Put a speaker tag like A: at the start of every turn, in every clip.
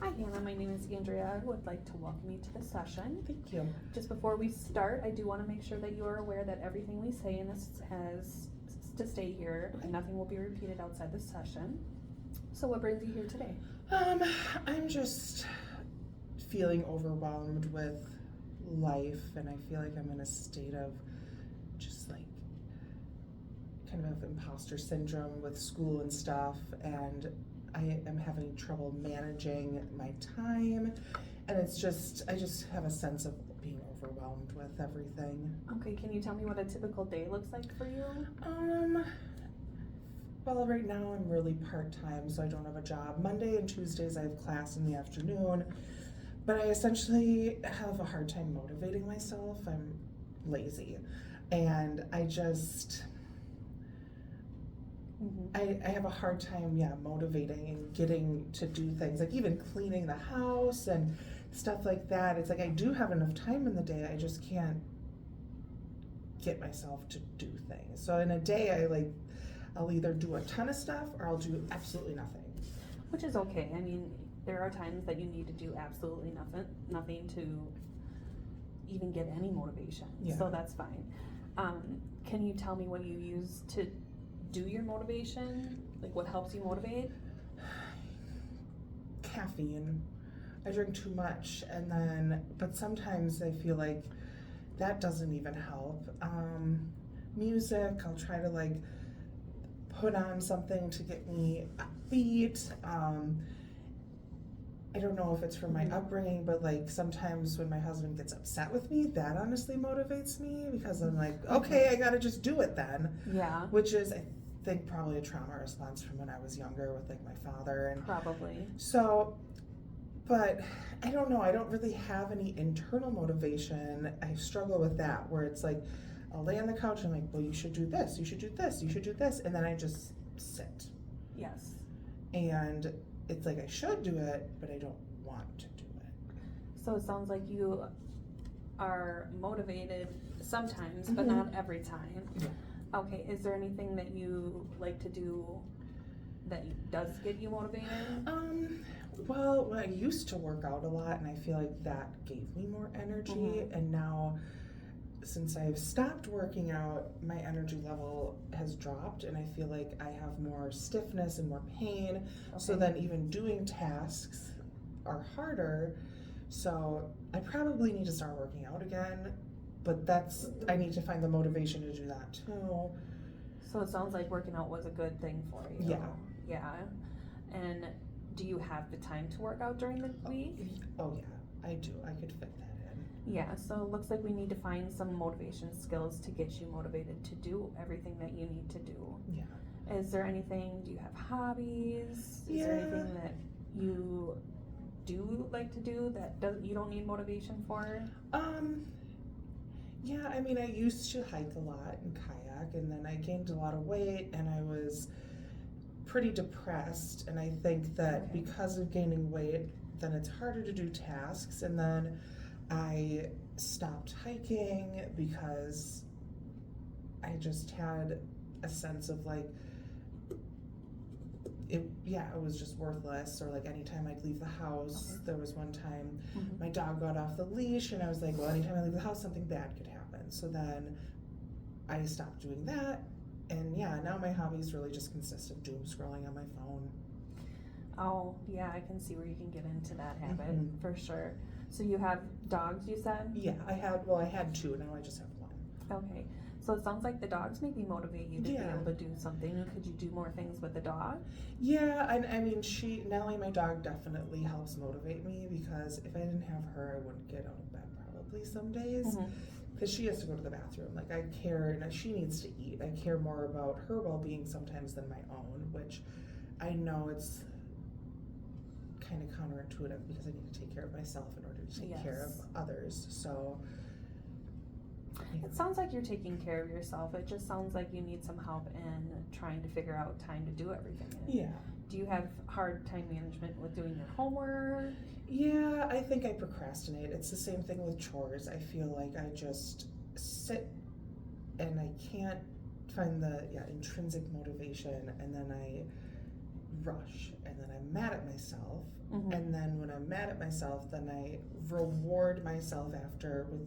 A: Hi Hannah, my name is Andrea. I would like to welcome you to the session.
B: Thank you.
A: Just before we start, I do want to make sure that you are aware that everything we say in this has to stay here and nothing will be repeated outside the session. So what brings you here today?
B: I'm just feeling overwhelmed with life, and I feel like I'm in a state of just like kind of imposter syndrome with school and stuff, and I am having trouble managing my time, and I just have a sense of being overwhelmed with everything.
A: Okay, can you tell me what a typical day looks like for you?
B: Well, right now I'm really part-time, so I don't have a job. Monday and Tuesdays I have class in the afternoon, but I essentially have a hard time motivating myself. I'm lazy, and I just, I have a hard time, motivating and getting to do things, like even cleaning the house and stuff like that. It's like I do have enough time in the day, I just can't get myself to do things. So in a day, I'll either do a ton of stuff or I'll do absolutely nothing.
A: Which is okay. I mean, there are times that you need to do absolutely nothing to even get any motivation.
B: Yeah.
A: So that's fine. Can you tell me what you use to do your motivation? Like what helps you motivate?
B: Caffeine. I drink too much, but sometimes I feel like that doesn't even help. Music, I'll try to put on something to get me upbeat. I don't know if it's from my upbringing, but sometimes when my husband gets upset with me, that honestly motivates me, because I'm like, okay, I gotta just do it then.
A: Yeah.
B: Which is, I think, probably a trauma response from when I was younger with my father. And
A: probably.
B: So, but I don't know, I don't really have any internal motivation. I struggle with that, where it's like, I'll lay on the couch and I'm like, well, you should do this, you should do this, you should do this, and then I just sit.
A: Yes.
B: And it's like I should do it, but I don't want to do it.
A: So it sounds like you are motivated sometimes, but not every time.
B: Yeah.
A: Okay, is there anything that you like to do that does get you motivated?
B: Well, I used to work out a lot, and I feel like that gave me more energy, and now, since I've stopped working out, my energy level has dropped, and I feel like I have more stiffness and more pain. Okay. So then even doing tasks are harder. So I probably need to start working out again, but I need to find the motivation to do that too.
A: So it sounds like working out was a good thing for you.
B: Yeah.
A: Yeah. And do you have the time to work out during the week?
B: Oh yeah, I do. I could fit that.
A: Yeah, so it looks like we need to find some motivation skills to get you motivated to do everything that you need to do.
B: Yeah.
A: Is there anything, do you have hobbies?
B: Yeah.
A: Is there anything that you do like to do that you don't need motivation for?
B: Yeah, I mean, I used to hike a lot and kayak, and then I gained a lot of weight, and I was pretty depressed, and I think that because of gaining weight, then it's harder to do tasks, and then I stopped hiking because I just had a sense of it was just worthless. Or anytime I'd leave the house, there was one time my dog got off the leash, and I was like, well, anytime I leave the house, something bad could happen. So then I stopped doing that, and now my hobbies really just consist of doom scrolling on my phone.
A: Oh, yeah, I can see where you can get into that habit, for sure. So you have dogs, you said?
B: Yeah, I had two, now I just have one.
A: Okay, so it sounds like the dogs maybe motivate you to be able to do something. Could you do more things with the dog?
B: Yeah, I mean, Nellie, my dog, definitely helps motivate me, because if I didn't have her, I wouldn't get out of bed probably some days, because she has to go to the bathroom. I care, and she needs to eat. I care more about her well-being sometimes than my own, which I know it's kind of counterintuitive, because I need to take care of myself in order to take care of others. So
A: it sounds like you're taking care of yourself. It just sounds like you need some help in trying to figure out time to do everything.
B: Yeah.
A: Do you have hard time management with doing your homework?
B: Yeah, I think I procrastinate. It's the same thing with chores. I feel like I just sit and I can't find the intrinsic motivation, and then I rush, and then I'm mad at myself, And then when I'm mad at myself, then I reward myself after with,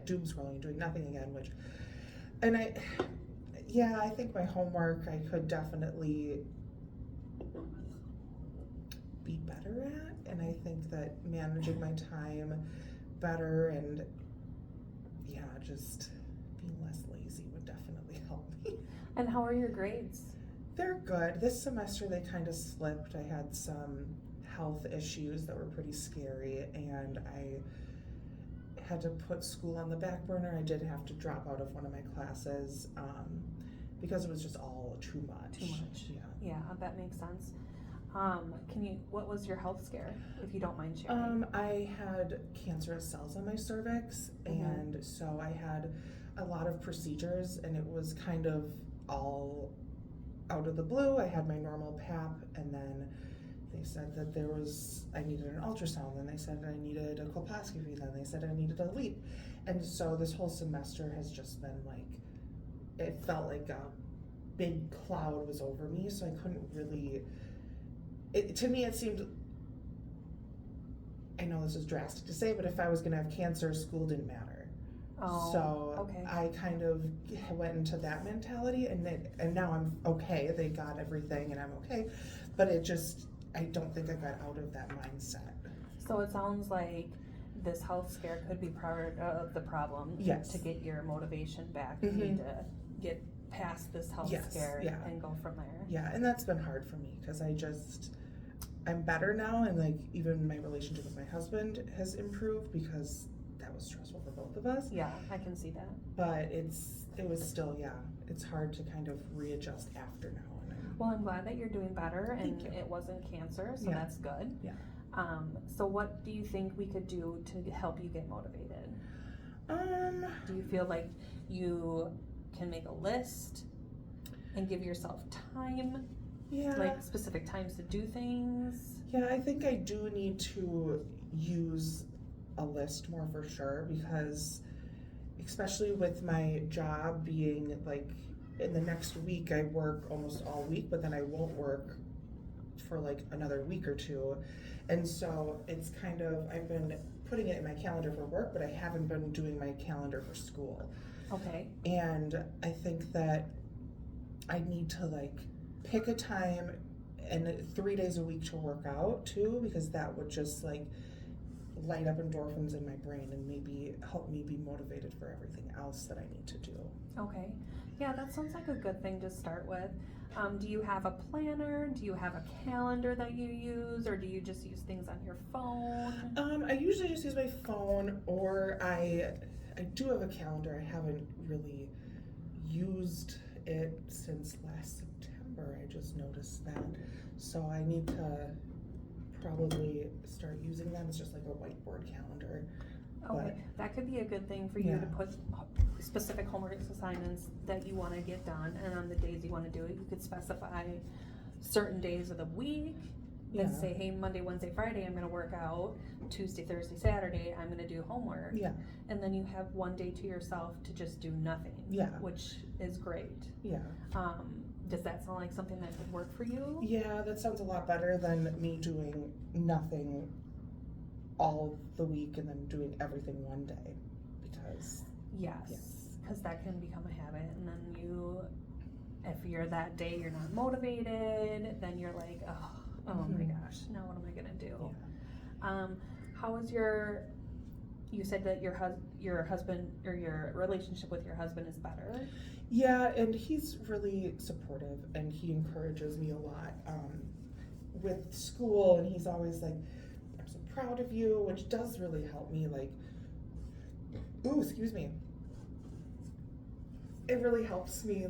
B: doom scrolling, doing nothing again, I think my homework I could definitely be better at, and I think that managing my time better and just being less lazy would definitely help me.
A: And how are your grades?
B: They're good. This semester they kind of slipped. I had some health issues that were pretty scary, and I had to put school on the back burner. I did have to drop out of one of my classes because it was just all too much.
A: Yeah, that makes sense. What was your health scare, if you don't mind sharing?
B: I had cancerous cells on my cervix, and so I had a lot of procedures, and it was kind of all out of the blue. I had my normal PAP, and then they said that I needed an ultrasound, then they said I needed a colposcopy, then they said I needed a leap. And so this whole semester has just been it felt like a big cloud was over me, so I couldn't really, to me it seemed, I know this is drastic to say, but if I was gonna have cancer, school didn't matter.
A: Oh,
B: so
A: okay.
B: I kind of went into that mentality, and now I'm okay. They got everything, and I'm okay. But I don't think I got out of that mindset.
A: So it sounds like this health scare could be part of the problem.
B: Yes.
A: To get your motivation back, you need to get past this health scare and go from there.
B: Yeah, and that's been hard for me because I'm better now, and even my relationship with my husband has improved because that was stressful for both of us.
A: Yeah, I can see that.
B: But it was still, it's hard to kind of readjust after now.
A: Well, I'm glad that you're doing better, and it wasn't cancer, so that's good.
B: Yeah.
A: So what do you think we could do to help you get motivated? Do you feel like you can make a list and give yourself time?
B: Yeah.
A: Like specific times to do things?
B: Yeah, I think I do need to use a list more for sure, because especially with my job being in the next week I work almost all week, but then I won't work for another week or two. And so it's kind of, I've been putting it in my calendar for work, but I haven't been doing my calendar for school.
A: Okay.
B: And I think that I need to pick a time and 3 days a week to work out too, because that would just light up endorphins in my brain and maybe help me be motivated for everything else that I need to do.
A: Okay. Yeah, that sounds like a good thing to start with. Do you have a planner? Do you have a calendar that you use, or do you just use things on your phone?
B: I usually just use my phone, or I do have a calendar. I haven't really used it since last September. I just noticed that. So I need to probably start using that. It's just like a whiteboard calendar.
A: Okay, that could be a good thing for you to put specific homework assignments that you want to get done, and on the days you want to do it, you could specify certain days of the week. Let's say, hey, Monday, Wednesday, Friday, I'm going to work out. Tuesday, Thursday, Saturday, I'm going to do homework.
B: Yeah.
A: And then you have one day to yourself to just do nothing.
B: Yeah.
A: Which is great.
B: Yeah.
A: Does that sound like something that could work for you?
B: Yeah, that sounds a lot better than me doing nothing all the week and then doing everything one day, because
A: Yes, because that can become a habit, and then if you're that day you're not motivated, then you're like, oh my gosh, now what am I gonna do? How is you said that your husband, or your relationship with your husband is better?
B: Yeah, and he's really supportive, and he encourages me a lot with school, and he's always like, I'm so proud of you, which does really help me, ooh, excuse me. It really helps me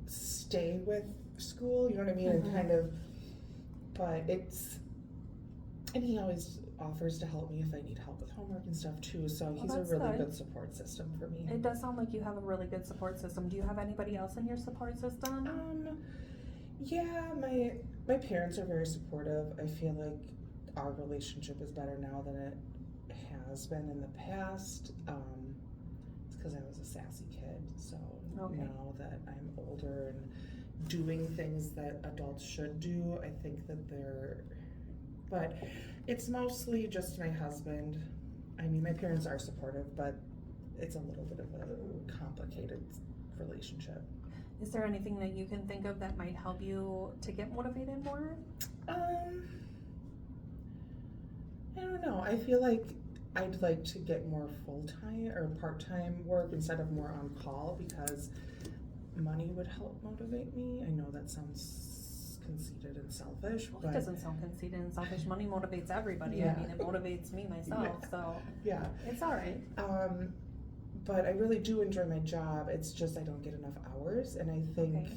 B: stay with school, you know what I mean? And kind of, but and he always offers to help me if I need help with homework and stuff too, so he's a really good support system for me.
A: It does sound like you have a really good support system. Do you have anybody else in your support system?
B: Yeah, my parents are very supportive. I feel like our relationship is better now than it has been in the past. It's because I was a sassy kid, so now that I'm older and doing things that adults should do. I think that but it's mostly just my husband. I mean, my parents are supportive, but it's a little bit of a complicated relationship.
A: Is there anything that you can think of that might help you to get motivated more?
B: I don't know. I feel like I'd like to get more full-time or part-time work instead of more on call, because money would help motivate me. I know that sounds conceited and selfish,
A: Well,
B: but
A: it doesn't sound conceited and selfish. Money motivates everybody.
B: Yeah.
A: I mean, it motivates me myself, so
B: yeah.
A: it's all right.
B: But I really do enjoy my job. It's just I don't get enough hours, and I think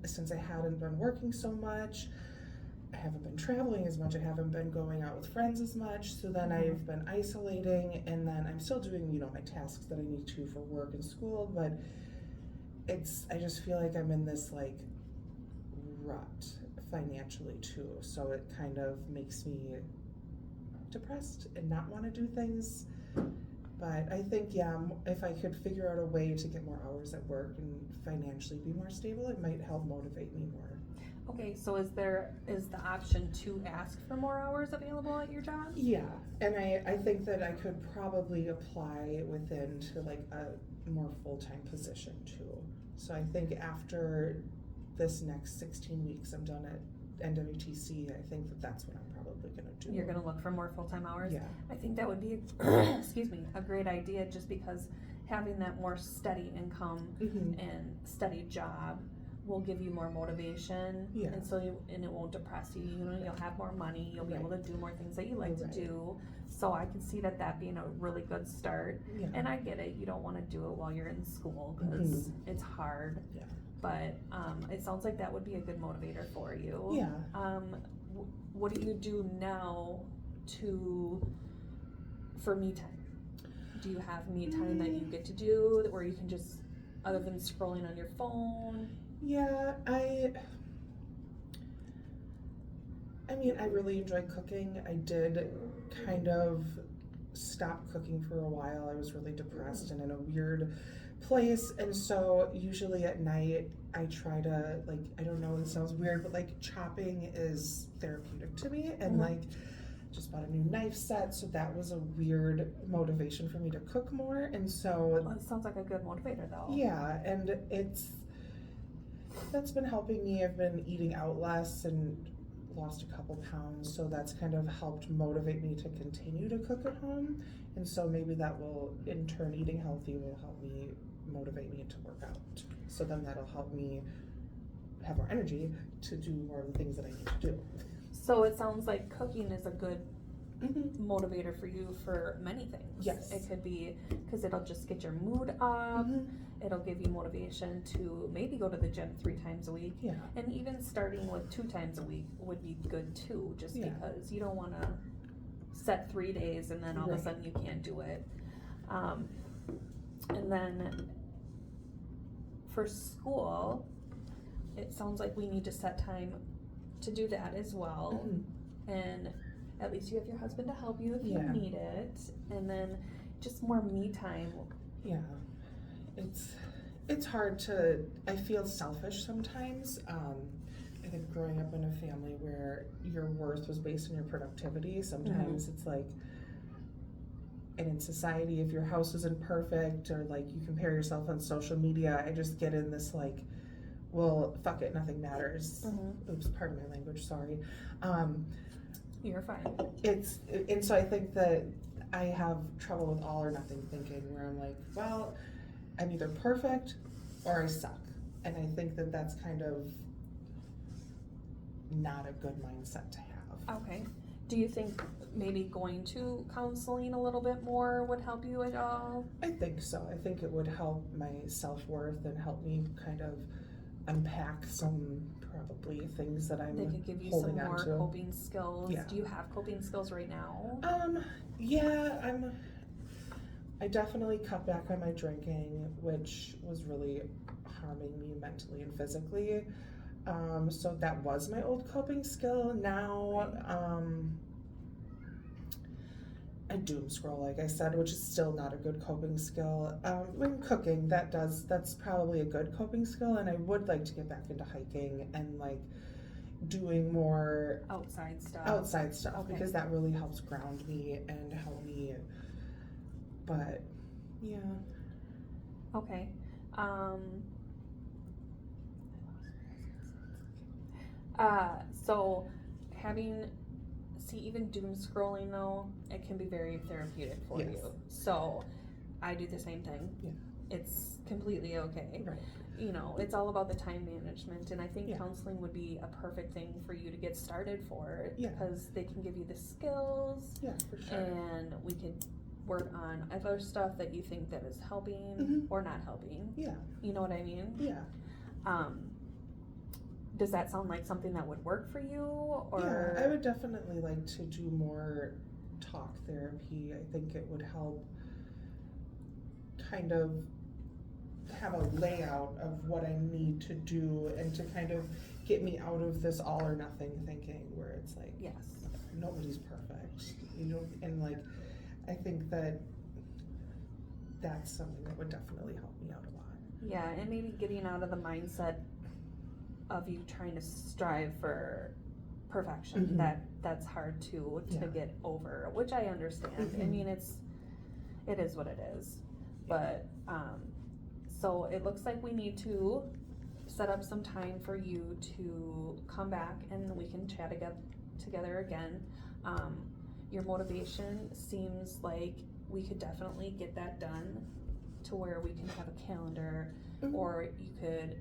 B: since I hadn't been working so much, I haven't been traveling as much, I haven't been going out with friends as much, so then I've been isolating, and then I'm still doing, my tasks that I need to for work and school, but I just feel like I'm in this like rut financially too, so it kind of makes me depressed and not want to do things. But I think, if I could figure out a way to get more hours at work and financially be more stable, it might help motivate me more.
A: Okay, so is the option to ask for more hours available at your job?
B: Yeah, and I think that I could probably apply within to like a more full-time position too. So I think after this next 16 weeks I'm done at NWTC, I think that's what I'm probably going to do.
A: You're going to look for more full-time hours?
B: Yeah.
A: I think that would be, excuse me, a great idea, just because having that more steady income and steady job will give you more motivation, and so it won't depress you. You'll have more money. You'll be able to do more things that you like to do. So I can see that being a really good start.
B: Yeah.
A: And I get it. You don't want to do it while you're in school because it's hard.
B: Yeah.
A: But it sounds like that would be a good motivator for you.
B: Yeah.
A: What do you do now for me time? Do you have me time that you get to do where you can just, other than scrolling on your phone?
B: Yeah, I mean, I really enjoy cooking. I did kind of stop cooking for a while. I was really depressed and in a weird place, and so usually at night I try to, like, I don't know, it sounds weird, but like chopping is therapeutic to me, and like just bought a new knife set, so that was a weird motivation for me to cook more. And so
A: it sounds like a good motivator though.
B: Yeah, and that's been helping me. I've been eating out less and lost a couple pounds, so that's kind of helped motivate me to continue to cook at home. And so maybe that will, in turn, eating healthy will help me motivate me to work out. So then that'll help me have more energy to do more of the things that I need to do.
A: So it sounds like cooking is a good motivator for you for many things.
B: Yes.
A: It could be because it'll just get your mood up. It'll give you motivation to maybe go to the gym 3 times a week.
B: Yeah.
A: And even starting with 2 times a week would be good too, just because you don't want to set 3 days and then all of a sudden you can't do it. And then for school, it sounds like we need to set time to do that as well. And at least you have your husband to help you if you need it. And then just more me time.
B: Yeah. It's hard to, I feel selfish sometimes. I think growing up in a family where your worth was based on your productivity, sometimes it's like, and in society, if your house isn't perfect or like you compare yourself on social media, I just get in this like, well, fuck it, nothing matters. Oops, pardon my language, sorry.
A: You're fine.
B: And so I think that I have trouble with all or nothing thinking, where I'm like, well, I'm either perfect or I suck. And I think that that's kind of not a good mindset to have.
A: Okay. Do you think maybe going to counseling a little bit more would help you at all?
B: I think so. I think it would help my self-worth and help me kind of unpack some probably things that I'm
A: They could give you
B: holding
A: some more
B: onto.
A: coping skills.
B: Yeah.
A: Do you have coping skills right now?
B: Yeah, I definitely cut back on my drinking, which was really harming me mentally and physically. So that was my old coping skill. Now, I doom scroll, like I said, which is still not a good coping skill. When cooking, that's probably a good coping skill, and I would like to get back into hiking and like doing more
A: outside stuff. Okay.
B: Because that really helps ground me and help me. But yeah.
A: Okay. So even doom scrolling though, it can be very therapeutic for
B: Yes.
A: you. So I do the same thing.
B: Yeah.
A: It's completely okay.
B: Right.
A: You know, it's all about the time management, and I think
B: Yeah.
A: counseling would be a perfect thing for you to get started for,
B: Yeah.
A: because they can give you the skills,
B: Yeah, for sure.
A: and we could work on other stuff that you think that is helping
B: Mhm.
A: or not helping.
B: Yeah.
A: You know what I mean?
B: Yeah.
A: Does that sound like something that would work for you? Or
B: Yeah, I would definitely like to do more talk therapy. I think it would help kind of have a layout of what I need to do and to kind of get me out of this all or nothing thinking where it's like,
A: yes.
B: nobody's perfect, you know, and like, I think that that's something that would definitely help me out a lot.
A: Yeah, and maybe getting out of the mindset of you trying to strive for perfection.
B: Mhm.
A: That's hard to
B: Yeah.
A: get over, which I understand. I
B: Mhm.
A: mean, it is what it is. But so it looks like we need to set up some time for you to come back and we can chat together again. Your motivation seems like we could definitely get that done to where we can have a calendar,
B: Mhm.
A: or you could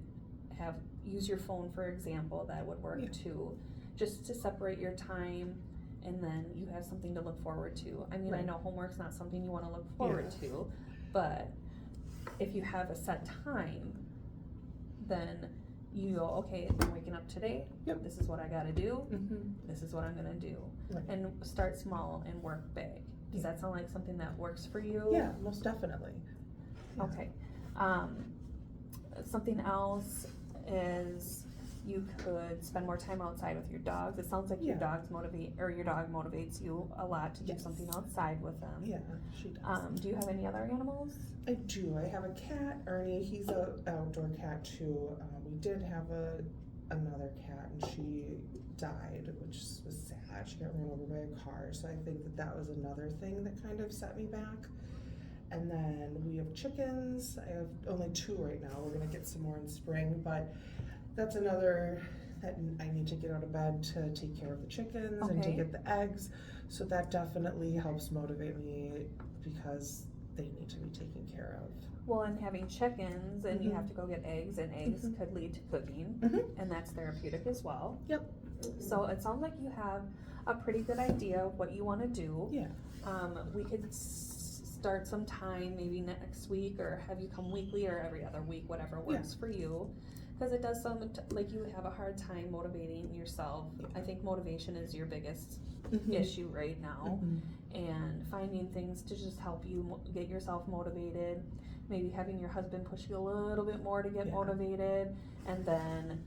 A: use your phone, for example. That would work
B: Yeah.
A: too, just to separate your time, and then you have something to look forward to. I mean, I
B: Right.
A: know homework's not something you want to look forward to, but if you have a set time, then you go, okay, I'm waking up today.
B: Yep.
A: This is what I gotta do.
B: Mm-hmm.
A: This is what I'm gonna do.
B: Right.
A: And start small and work big. Does
B: Yeah.
A: that sound like something that works for you?
B: Yeah, most definitely. Yeah.
A: Okay. Something else is you could spend more time outside with your dogs. It sounds like your
B: Yeah.
A: dog motivates you a lot to do
B: Yes.
A: something outside with them.
B: Yeah, she does.
A: Do you have any other animals?
B: I do. I have a cat, Ernie. He's an outdoor cat too. We did have another cat, and she died, which was sad. She got run over by a car. So I think that was another thing that kind of set me back. And then we have chickens. I have only 2 right now. We're gonna get some more in spring, but that's another that I need to get out of bed to take care of the chickens and to
A: Okay.
B: get the eggs. So that definitely helps motivate me because they need to be taken care of.
A: Well, and having chickens, and you
B: Mhm.
A: have to go get eggs, and eggs
B: Mhm.
A: could lead to cooking,
B: Mhm.
A: and that's therapeutic as well.
B: Yep.
A: So it sounds like you have a pretty good idea of what you want to do.
B: Yeah.
A: We could start some time, maybe next week, or have you come weekly or every other week, whatever works for you. Because it does sound like you have a hard time motivating yourself.
B: Yeah.
A: I think motivation is your biggest
B: Mhm.
A: issue right now.
B: Mhm.
A: And finding things to just help you get yourself motivated. Maybe having your husband push you a little bit more to get
B: Yeah.
A: motivated, and then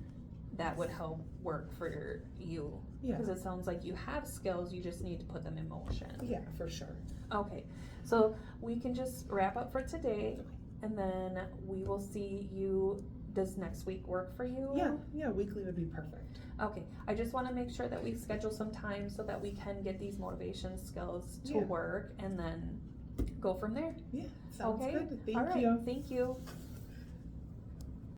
A: that would help work for you.
B: Yeah.
A: Because it sounds like you have skills, you just need to put them in motion.
B: Yeah, for sure.
A: Okay, so we can just wrap up for today, and then we will see you. Does next week work for you?
B: Yeah, weekly would be perfect.
A: Okay, I just want to make sure that we schedule some time so that we can get these motivation skills to
B: Yeah.
A: work, and then go from there.
B: Yeah, sounds
A: Okay?
B: good.
A: All
B: Thank
A: right,
B: you.
A: thank you.